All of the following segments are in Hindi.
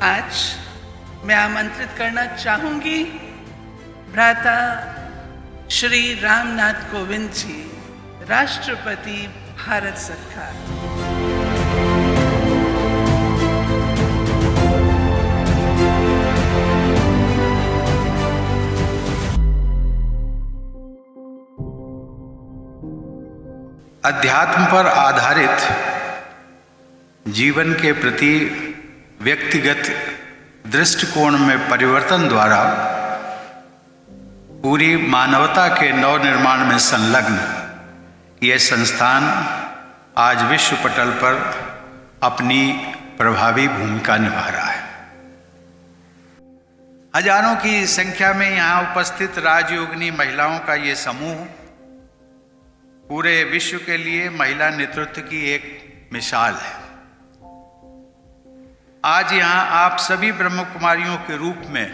आज मैं आमंत्रित करना चाहूंगी भ्राता श्री रामनाथ कोविंद जी, राष्ट्रपति भारत सरकार। अध्यात्म पर आधारित जीवन के प्रति व्यक्तिगत दृष्टिकोण में परिवर्तन द्वारा पूरी मानवता के नवनिर्माण में संलग्न यह संस्थान आज विश्व पटल पर अपनी प्रभावी भूमिका निभा रहा है। हजारों की संख्या में यहाँ उपस्थित राजयोगिनी महिलाओं का ये समूह पूरे विश्व के लिए महिला नेतृत्व की एक मिसाल है। आज यहाँ आप सभी ब्रह्म कुमारियों के रूप में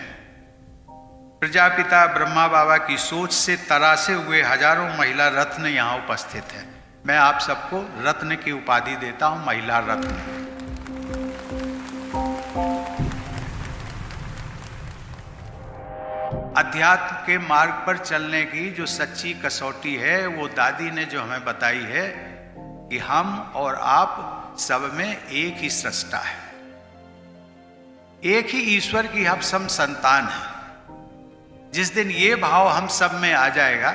प्रजापिता ब्रह्मा बाबा की सोच से तरासे हुए हजारों महिला रत्न यहाँ उपस्थित हैं। मैं आप सबको रत्न की उपाधि देता हूँ, महिला रत्न। अध्यात्म के मार्ग पर चलने की जो सच्ची कसौटी है वो दादी ने जो हमें बताई है कि हम और आप सब में एक ही सृष्टा है, एक ही ईश्वर की हम सब संतान हैं। जिस दिन ये भाव हम सब में आ जाएगा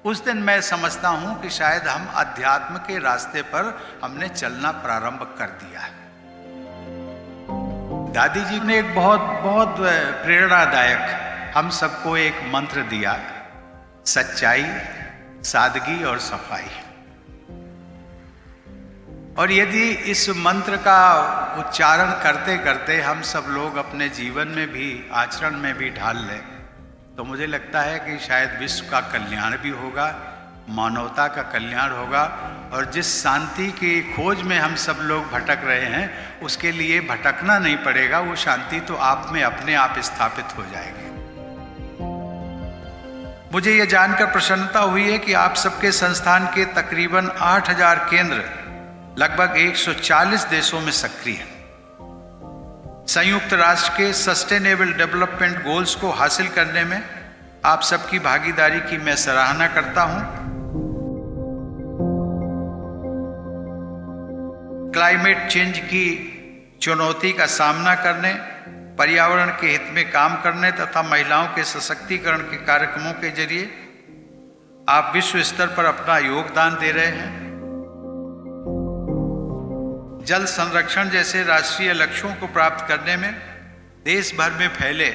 उस दिन मैं समझता हूं कि शायद हम अध्यात्म के रास्ते पर हमने चलना प्रारंभ कर दिया है। दादी जी ने एक बहुत प्रेरणादायक हम सबको एक मंत्र दिया, सच्चाई, सादगी और सफाई। और यदि इस मंत्र का उच्चारण करते करते हम सब लोग अपने जीवन में भी, आचरण में भी ढाल लें तो मुझे लगता है कि शायद विश्व का कल्याण भी होगा, मानवता का कल्याण होगा। और जिस शांति की खोज में हम सब लोग भटक रहे हैं उसके लिए भटकना नहीं पड़ेगा, वो शांति तो आप में अपने आप स्थापित हो जाएगी। मुझे यह जानकर प्रसन्नता हुई है कि आप सबके संस्थान के तकरीबन 8000 केंद्र लगभग 140 देशों में सक्रिय हैं। संयुक्त राष्ट्र के सस्टेनेबल डेवलपमेंट गोल्स को हासिल करने में आप सबकी भागीदारी की मैं सराहना करता हूं। क्लाइमेट चेंज की चुनौती का सामना करने, पर्यावरण के हित में काम करने तथा महिलाओं के सशक्तिकरण के कार्यक्रमों के जरिए आप विश्व स्तर पर अपना योगदान दे रहे हैं। जल संरक्षण जैसे राष्ट्रीय लक्ष्यों को प्राप्त करने में देश भर में फैले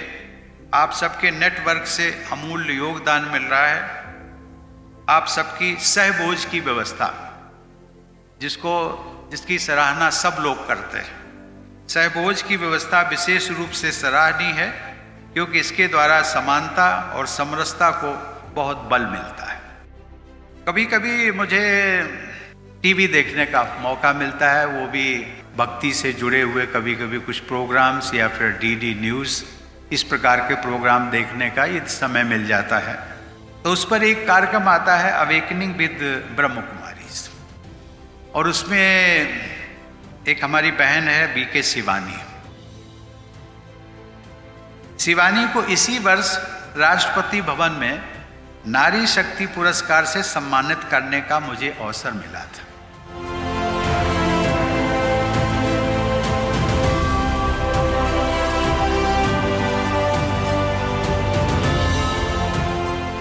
आप सबके नेटवर्क से अमूल्य योगदान मिल रहा है। आप सबकी सहभोज की व्यवस्था, जिसकी सराहना सब लोग करते हैं, सहभोज की व्यवस्था विशेष रूप से सराहनीय है क्योंकि इसके द्वारा समानता और समरसता को बहुत बल मिलता है। कभी कभी मुझे टीवी देखने का मौका मिलता है, वो भी भक्ति से जुड़े हुए कभी कभी कुछ प्रोग्राम्स या फिर डीडी न्यूज़, इस प्रकार के प्रोग्राम देखने का ये समय मिल जाता है। तो उस पर एक कार्यक्रम आता है अवेकनिंग विद ब्रह्म कुमारीज, और उसमें एक हमारी बहन है बीके शिवानी। शिवानी को इसी वर्ष राष्ट्रपति भवन में नारी शक्ति पुरस्कार से सम्मानित करने का मुझे अवसर मिला था।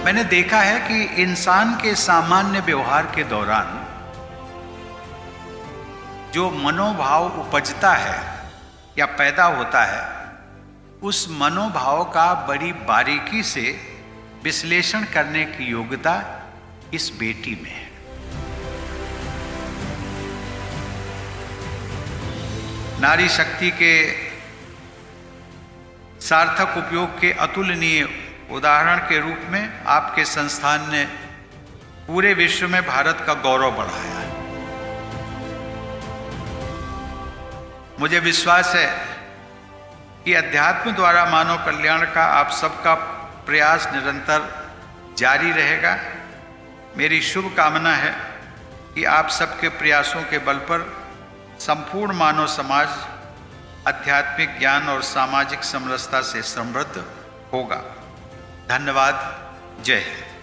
मैंने देखा है कि इंसान के सामान्य व्यवहार के दौरान जो मनोभाव उपजता है या पैदा होता है, उस मनोभाव का बड़ी बारीकी से विश्लेषण करने की योग्यता इस बेटी में है। नारी शक्ति के सार्थक उपयोग के अतुलनीय उदाहरण के रूप में आपके संस्थान ने पूरे विश्व में भारत का गौरव बढ़ाया है। मुझे विश्वास है कि अध्यात्म द्वारा मानव कल्याण का आप सबका प्रयास निरंतर जारी रहेगा। मेरी शुभ कामना है कि आप सबके प्रयासों के बल पर संपूर्ण मानव समाज आध्यात्मिक ज्ञान और सामाजिक समरसता से समृद्ध होगा। धन्यवाद। जय हिंद।